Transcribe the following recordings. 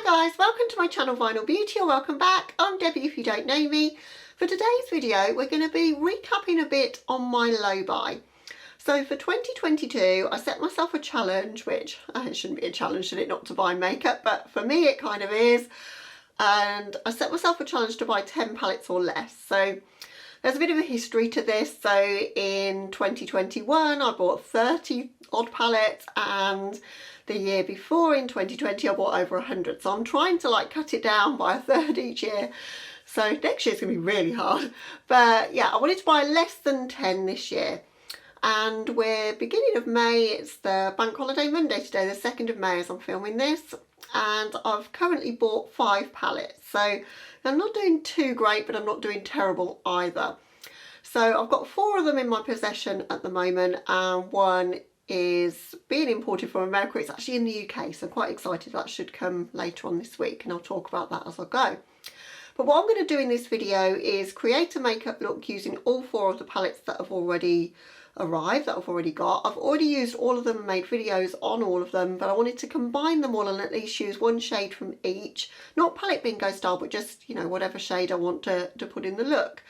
Hi guys, welcome to my channel Vinyl Beauty, or welcome back. I'm Debbie if you don't know me. For today's video we're going to be recapping a bit on my low buy. So for 2022 I set myself a challenge, which it shouldn't be a challenge, should it, not to buy makeup, but for me it kind of is. And I set myself a challenge to buy 10 palettes or less. So there's a bit of a history to this. So in 2021 I bought 30 odd palettes, and the year before in 2020 I bought over 100. So I'm trying to like cut it down by a third each year. So next year's gonna be really hard. But yeah, I wanted to buy less than 10 this year. And we're beginning of May, it's the bank holiday Monday today, the 2nd of May as I'm filming this. And I've currently bought 5 palettes. So I'm not doing too great, but I'm not doing terrible either. So I've got 4 of them in my possession at the moment, and one is being imported from America. It's actually in the UK, so I'm quite excited. That should come later on this week, and I'll talk about that as I go. But what I'm going to do in this video is create a makeup look using all 4 of the palettes that have already arrived, that I've already got. I've already used all of them and made videos on all of them, but I wanted to combine them all and at least use one shade from each. Not palette bingo style, but just, you know, whatever shade I want to put in the look.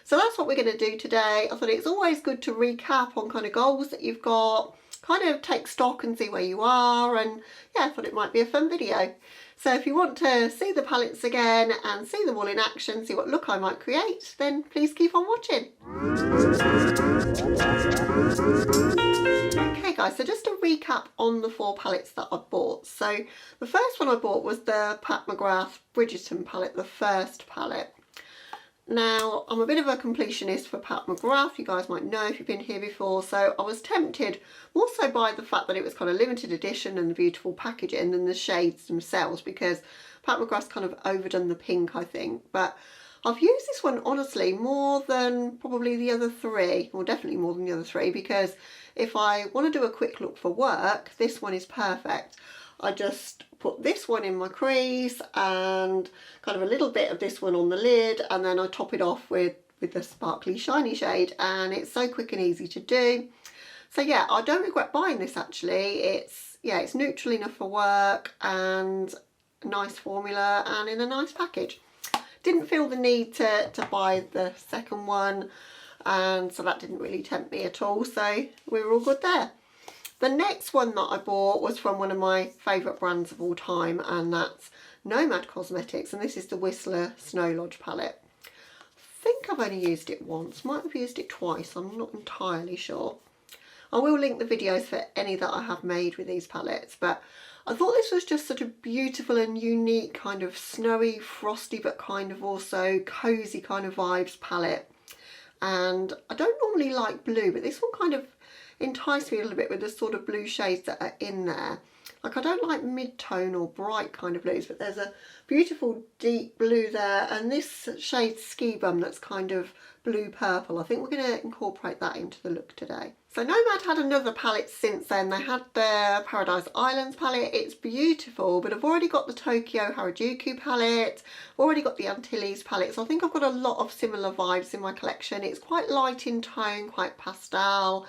So that's what we're going to do today. I thought it's always good to recap on kind of goals that you've got, kind of take stock and see where you are, and yeah, I thought it might be a fun video. So if you want to see the palettes again and see them all in action, see what look I might create, then please keep on watching. Okay guys, so just a recap on the 4 palettes that I bought. So the first one I bought was the Pat McGrath Bridgerton palette, the first palette. Now, I'm a bit of a completionist for Pat McGrath, you guys might know if you've been here before, so I was tempted more so by the fact that it was kind of limited edition and the beautiful packaging than the shades themselves, because Pat McGrath's kind of overdone the pink, I think. But I've used this one honestly more than probably the other 3, or definitely more than the other 3, because if I want to do a quick look for work, this one is perfect. I just put this one in my crease and kind of a little bit of this one on the lid, and then I top it off with the sparkly shiny shade, and it's so quick and easy to do. So yeah, I don't regret buying this actually. It's neutral enough for work and a nice formula and in a nice package. Didn't feel the need to buy the second one, and so that didn't really tempt me at all, so we were all good there. The next one that I bought was from one of my favourite brands of all time, and that's Nomad Cosmetics, and this is the Whistler Snow Lodge palette. I think I've only used it once, might have used it twice, I'm not entirely sure. I will link the videos for any that I have made with these palettes, but I thought this was just such a beautiful and unique kind of snowy, frosty, but kind of also cosy kind of vibes palette. And I don't normally like blue, but this one kind of enticed me a little bit with the sort of blue shades that are in there. Like, I don't like mid-tone or bright kind of blues, but there's a beautiful deep blue there, and this shade Ski Bum that's kind of blue purple. I think we're going to incorporate that into the look today. So Nomad had another palette since then. They had their Paradise Islands palette. It's beautiful, but I've already got the Tokyo Harajuku palette, already got the Antilles palette, so I think I've got a lot of similar vibes in my collection. It's quite light in tone, quite pastel.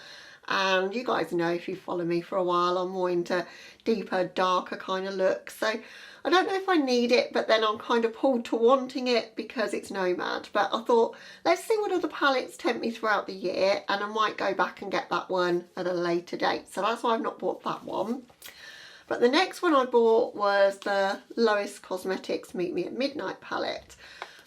And you guys know, if you follow me for a while, I'm more into deeper, darker kind of looks. So I don't know if I need it, but then I'm kind of pulled to wanting it because it's Nomad. But I thought, let's see what other palettes tempt me throughout the year, and I might go back and get that one at a later date. So that's why I've not bought that one. But the next one I bought was the NYX Cosmetics Meet Me at Midnight palette,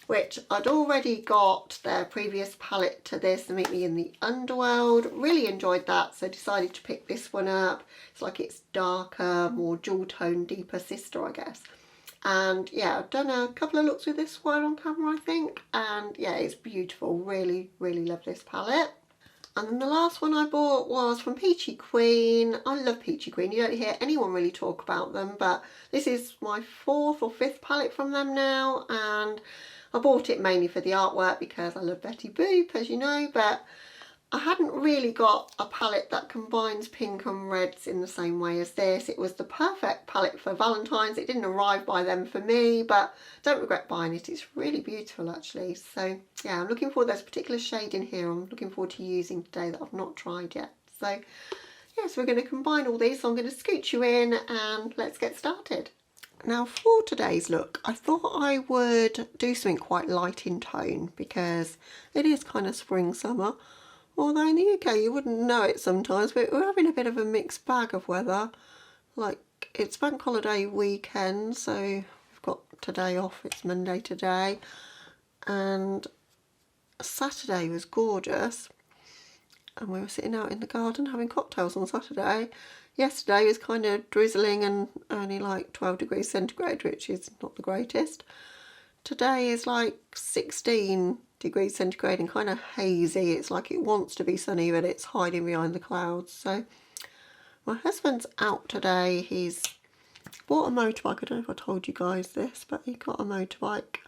which I'd already got their previous palette to this, the Meet Me in the Underworld. Really enjoyed that, so decided to pick this one up. It's like it's darker, more jewel tone, deeper sister, I guess. And yeah, I've done a couple of looks with this one on camera, I think. And yeah, it's beautiful. Really, really love this palette. And then the last one I bought was from Peachy Queen. I love Peachy Queen. You don't hear anyone really talk about them, but this is my 4th or 5th palette from them now, and I bought it mainly for the artwork because I love Betty Boop, as you know, but I hadn't really got a palette that combines pink and reds in the same way as this. It was the perfect palette for Valentine's. It didn't arrive by then for me, but don't regret buying it. It's really beautiful actually. So yeah, I'm looking forward, there's a particular shade in here I'm looking forward to using today that I've not tried yet. So yes, we're going to combine all these. So I'm going to scoot you in and let's get started. Now for today's look, I thought I would do something quite light in tone because it is kind of spring summer. Although in the UK you wouldn't know it sometimes, but we're having a bit of a mixed bag of weather. Like, it's bank holiday weekend, so we've got today off, it's Monday today, and Saturday was gorgeous. And we were sitting out in the garden having cocktails on Saturday. Yesterday was kind of drizzling and only like 12 degrees centigrade, which is not the greatest. Today is like 16 degrees centigrade and kind of hazy. It's like it wants to be sunny, but it's hiding behind the clouds. So my husband's out today. He's bought a motorbike. I don't know if I told you guys this, but he got a motorbike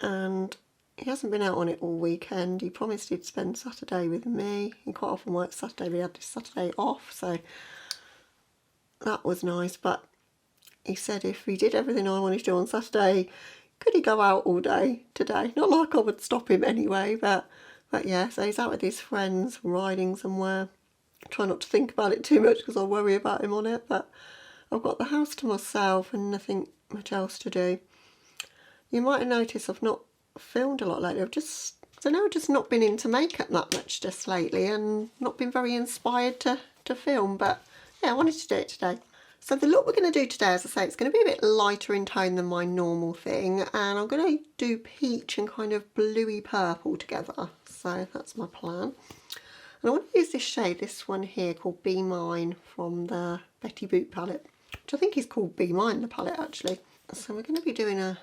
and he hasn't been out on it all weekend. He promised he'd spend Saturday with me. He quite often works Saturday, but he had this Saturday off, so that was nice. But he said if he did everything I wanted to do on Saturday, could he go out all day today? Not like I would stop him anyway, but yeah, so he's out with his friends, riding somewhere. I try not to think about it too much because I'll worry about him on it, but I've got the house to myself and nothing much else to do. You might have noticed I've not filmed a lot lately. I've just not been into makeup that much just lately and not been very inspired to film, but yeah, I wanted to do it today. So the look we're going to do today, as I say, it's going to be a bit lighter in tone than my normal thing, and I'm going to do peach and kind of bluey purple together. So that's my plan. And I want to use this shade, this one here called Be Mine from the Betty Boot palette, which I think is called Be Mine, the palette actually. So we're going to be doing a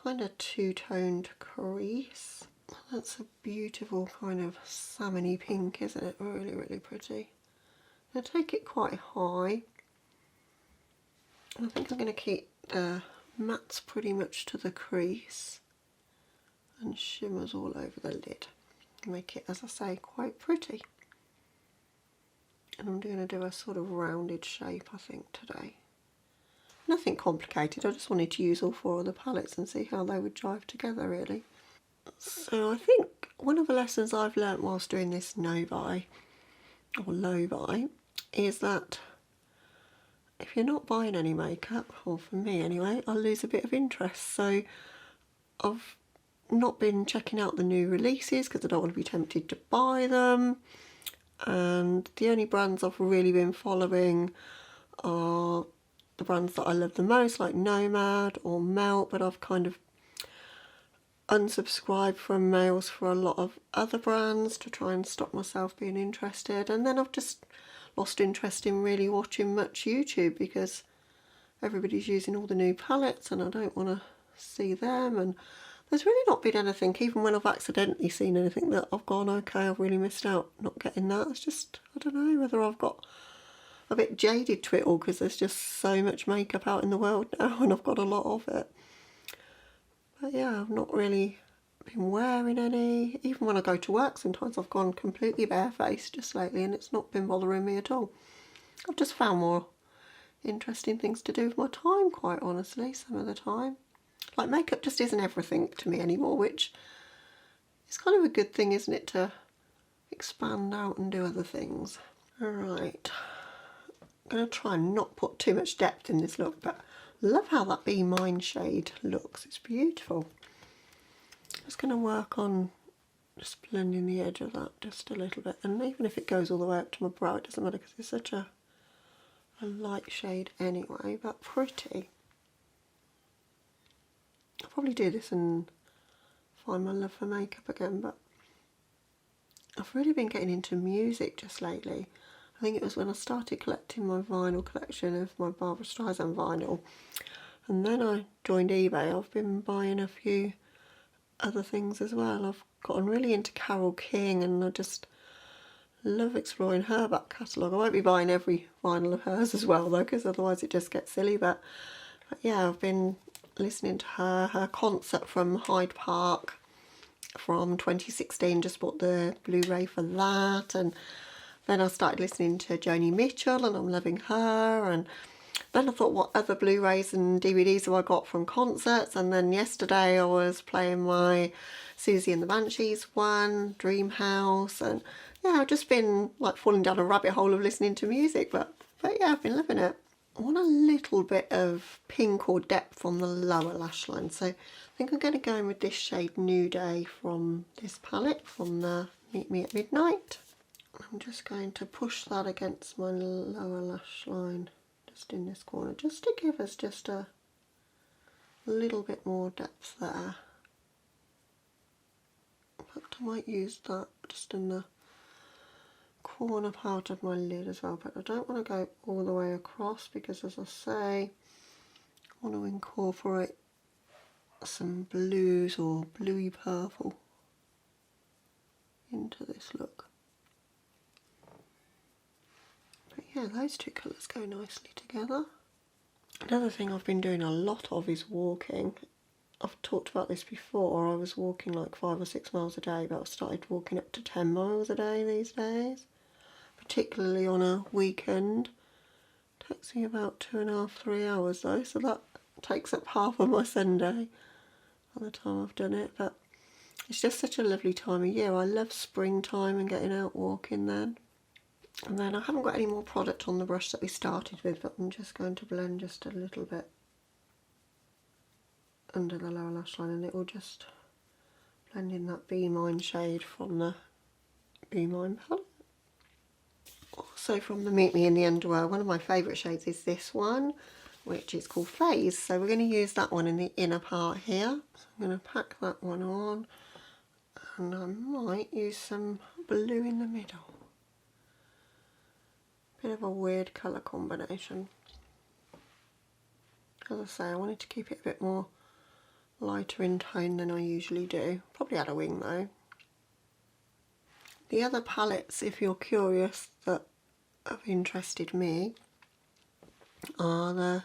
kind of two-toned crease. That's a beautiful kind of salmony pink, isn't it? Really, really pretty. I'll take it quite high. I think I'm going to keep the mattes pretty much to the crease and shimmers all over the lid. Make it, as I say, quite pretty. And I'm going to do a sort of rounded shape, I think, today. Nothing complicated, I just wanted to use all four of the palettes and see how they would jive together, really. So I think one of the lessons I've learnt whilst doing this no-buy, or low-buy, is that if you're not buying any makeup, or for me anyway, I lose a bit of interest. So I've not been checking out the new releases because I don't want to be tempted to buy them. And the only brands I've really been following are the brands that I love the most, like Nomad or Melt, but I've kind of unsubscribed from mails for a lot of other brands to try and stop myself being interested. And then I've just lost interest in really watching much YouTube because everybody's using all the new palettes and I don't want to see them. And there's really not been anything, even when I've accidentally seen anything, that I've gone, okay, I've really missed out not getting that. It's just, I don't know whether I've got a bit jaded to it all because there's just so much makeup out in the world now and I've got a lot of it. But yeah, I've not really been wearing any. Even when I go to work, sometimes I've gone completely barefaced just lately and it's not been bothering me at all. I've just found more interesting things to do with my time, quite honestly, some of the time. Like, makeup just isn't everything to me anymore, which is kind of a good thing, isn't it, to expand out and do other things. Alright, I'm going to try and not put too much depth in this look, but I love how that Be Mine shade looks. It's beautiful. I'm just going to work on just blending the edge of that just a little bit, and even if it goes all the way up to my brow, it doesn't matter because it's such a light shade anyway, but pretty. I'll probably do this and find my love for makeup again, but I've really been getting into music just lately. I think it was when I started collecting my vinyl collection of my Barbra Streisand vinyl, and then I joined eBay. I've been buying a few other things as well. I've gotten really into Carole King and I just love exploring her back catalogue. I won't be buying every vinyl of hers as well though, because otherwise it just gets silly, but yeah, I've been listening to her concert from Hyde Park from 2016, just bought the Blu-ray for that, and then I started listening to Joni Mitchell and I'm loving her, and then I thought, what other Blu-rays and DVDs have I got from concerts? And then yesterday I was playing my Susie and the Banshees one, Dream House, and yeah, I've just been like falling down a rabbit hole of listening to music, but yeah, I've been loving it. I want a little bit of pink or depth on the lower lash line, so I think I'm going to go in with this shade New Day from this palette, from the Meet Me at Midnight. I'm just going to push that against my lower lash line, just in this corner, just to give us just a little bit more depth there. In fact, I might use that just in the corner part of my lid as well, but I don't want to go all the way across because, as I say, I want to incorporate some blues or bluey purple into this look. But yeah, those two colours go nicely together. Another thing I've been doing a lot of is walking. I've talked about this before. I was walking like 5 or 6 miles a day, but I've started walking up to 10 miles a day these days, particularly on a weekend. It takes me about 2.5 to 3 hours though, so that takes up half of my Sunday by the time I've done it. But it's just such a lovely time of year. I love springtime and getting out walking then. And then I haven't got any more product on the brush that we started with, but I'm just going to blend just a little bit under the lower lash line, and it will just blend in that Be Mine shade from the Be Mine palette. Also from the Meet Me in the Underwear, one of my favourite shades is this one, which is called Phase. So we're going to use that one in the inner part here. So I'm going to pack that one on, and I might use some blue in the middle. Bit of a weird colour combination. As I say, I wanted to keep it a bit more lighter in tone than I usually do. Probably add a wing though. The other palettes, if you're curious, that have interested me are the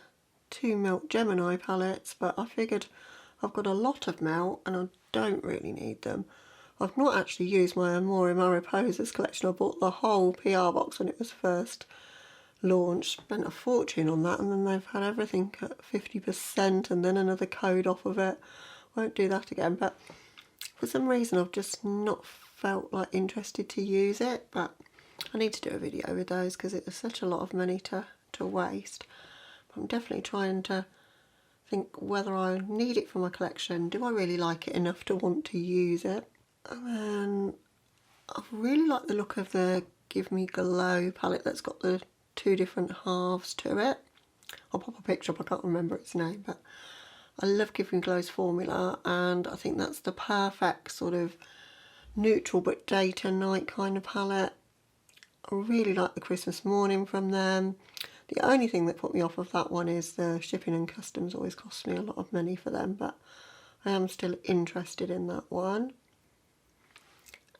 2 Melt Gemini palettes, but I figured I've got a lot of melt and I don't really need them. I've not actually used my Amore Mariposas collection. I bought the whole PR box when it was first launched, spent a fortune on that, and then they've had everything at 50% and then another code off of it. Won't do that again, but for some reason I've just not felt like interested to use it, but I need to do a video with those because it was such a lot of money to waste. But I'm definitely trying to think whether I need it for my collection. Do I really like it enough to want to use it? And then I really like the look of the Give Me Glow palette that's got the 2 different halves to it. I'll pop a picture up, I can't remember its name, but I love Give Me Glow's formula, and I think that's the perfect sort of neutral but day to night kind of palette. I really like the Christmas Morning from them. The only thing that put me off of that one is the shipping and customs always cost me a lot of money for them, but I am still interested in that one.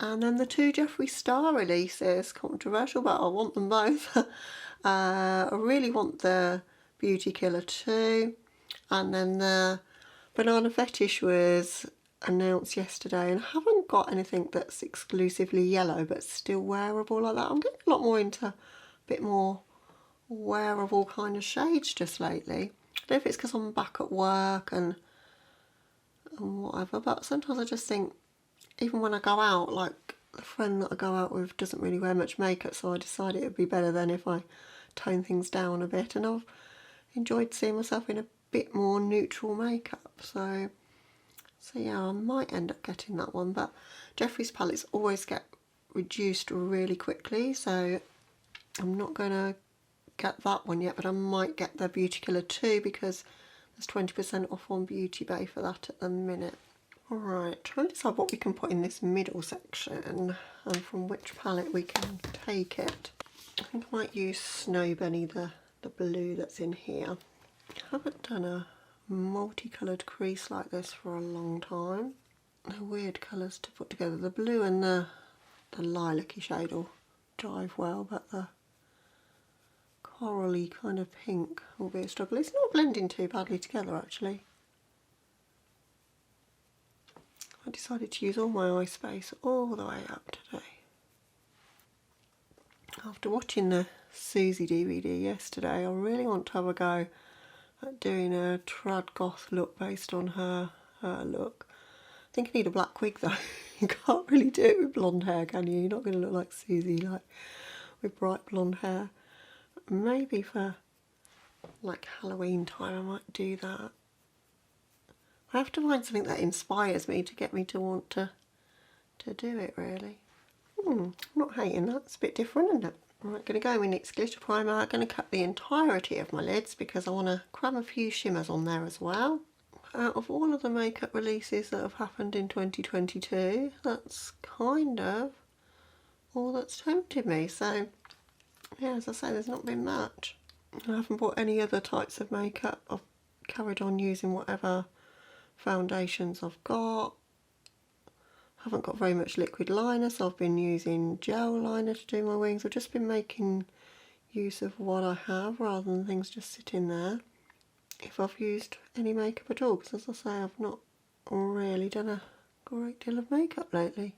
And then the 2 Jeffree Star releases, controversial, but I want them both. I really want the Beauty Killer 2, and then the Banana Fetish was announced yesterday, and I haven't got anything that's exclusively yellow but still wearable like that. I'm getting a lot more into a bit more wearable kind of shades just lately. I don't know if it's because I'm back at work and whatever, but sometimes I just think, even when I go out, like the friend that I go out with doesn't really wear much makeup, so I decided it would be better then if I tone things down a bit, and I've enjoyed seeing myself in a bit more neutral makeup, so yeah, I might end up getting that one. But Jeffree's palettes always get reduced really quickly, so I'm not going to get that one yet, but I might get the Beauty Killer 2 because there's 20% off on Beauty Bay for that at the minute. Alright, trying to decide what we can put in this middle section and from which palette we can take it. I think I might use Snow Bunny, the blue that's in here. I haven't done a multicoloured crease like this for a long time. They're weird colours to put together. The blue and the lilac-y shade will jive well, but the corally kind of pink will be a struggle. It's not blending too badly together actually. I decided to use all my eye space all the way up today. After watching the Susie DVD yesterday, I really want to have a go at doing a trad goth look based on her look. I think I need a black wig though. You can't really do it with blonde hair, can you? You're not going to look like Susie, like with bright blonde hair. Maybe for like Halloween time, I might do that. I have to find something that inspires me to get me to want to do it, really. I'm not hating that. It's a bit different, isn't it? Right, going to go with NYX Glitter Primer. I'm going to cut the entirety of my lids because I want to cram a few shimmers on there as well. Out of all of the makeup releases that have happened in 2022, that's kind of all that's tempted me. So, yeah, as I say, there's not been much. I haven't bought any other types of makeup. I've carried on using whatever foundations I've got. Haven't got very much liquid liner, so I've been using gel liner to do my wings. I've just been making use of what I have rather than things just sitting there. If I've used any makeup at all, because as I say, I've not really done a great deal of makeup lately.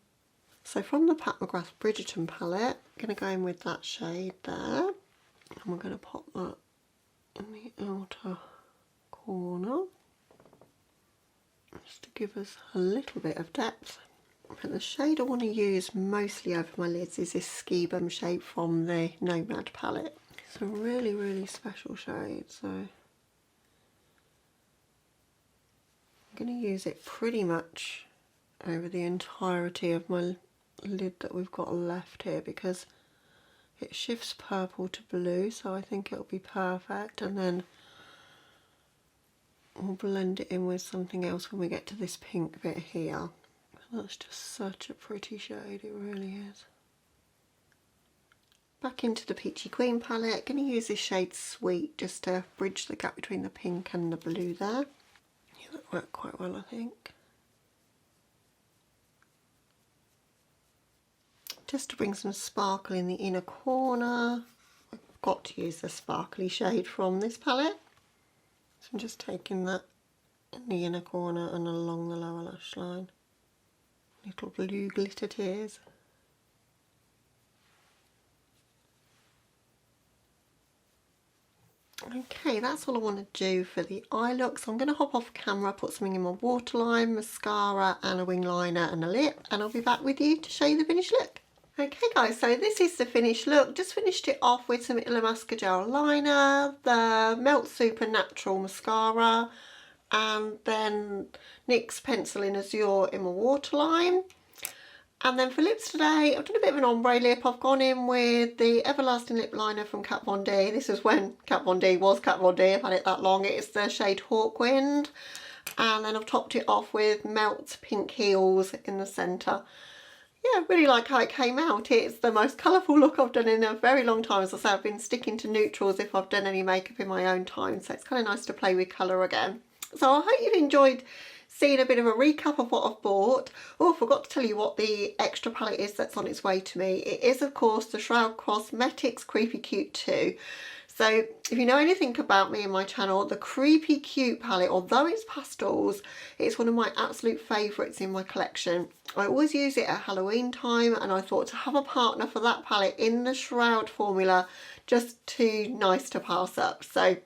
So from the McGrath Bridgerton palette, I'm going to go in with that shade there, and we're going to pop that in the outer corner, just to give us a little bit of depth. But the shade I want to use mostly over my lids is this Ski Bum shade from the Nomad palette. It's a really, really special shade, so I'm going to use it pretty much over the entirety of my lid that we've got left here, because it shifts purple to blue, so I think it'll be perfect. And then we'll blend it in with something else when we get to this pink bit here. That's just such a pretty shade, it really is. Back into the Peachy Queen palette, going to use this shade Sweet just to bridge the gap between the pink and the blue there. Yeah, that worked quite well, I think. Just to bring some sparkle in the inner corner. I've got to use the sparkly shade from this palette. So I'm just taking that in the inner corner and along the lower lash line. Little blue glitter tears. Okay, that's all I want to do for the eye look. So I'm going to hop off camera, put something in my waterline, mascara and a wing liner and a lip, and I'll be back with you to show you the finished look. Okay guys, so this is the finished look. Just finished it off with some Illamasqua Gel Liner, the Melt Super Natural Mascara, and then NYX Pencil in Azure in my waterline. And then for lips today, I've done a bit of an ombre lip. I've gone in with the Everlasting Lip Liner from Kat Von D. This is when Kat Von D was Kat Von D. I've had it that long. It's the shade Hawkwind. And then I've topped it off with Melt Pink Heels in the centre. Yeah, I really like how it came out. It's the most colourful look I've done in a very long time. As I say, I've been sticking to neutrals if I've done any makeup in my own time. So it's kind of nice to play with colour again. So I hope you've enjoyed seeing a bit of a recap of what I've bought. Oh, I forgot to tell you what the extra palette is that's on its way to me. It is, of course, the NYX Cosmetics Creepy Cute 2. So if you know anything about me and my channel, the Creepy Cute palette, although it's pastels, it's one of my absolute favourites in my collection. I always use it at Halloween time, and I thought to have a partner for that palette in the Shroud formula, just too nice to pass up. So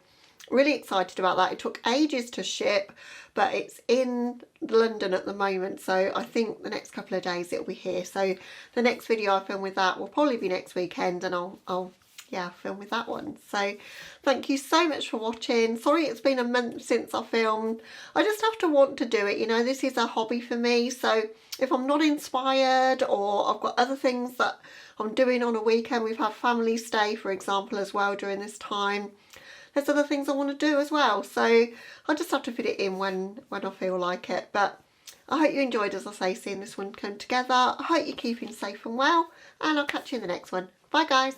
really excited about that. It took ages to ship, but it's in London at the moment, so I think the next couple of days it'll be here. So the next video I film with that will probably be next weekend, and I'll film with that one. So thank you so much for watching. Sorry it's been a month since I filmed. I just have to want to do it, you know. This is a hobby for me, so if I'm not inspired or I've got other things that I'm doing on a weekend, we've had family stay for example as well during this time, there's other things I want to do as well, so I just have to fit it in when I feel like it. But I hope you enjoyed, as I say, seeing this one come together. I hope you're keeping safe and well, and I'll catch you in the next one. Bye guys.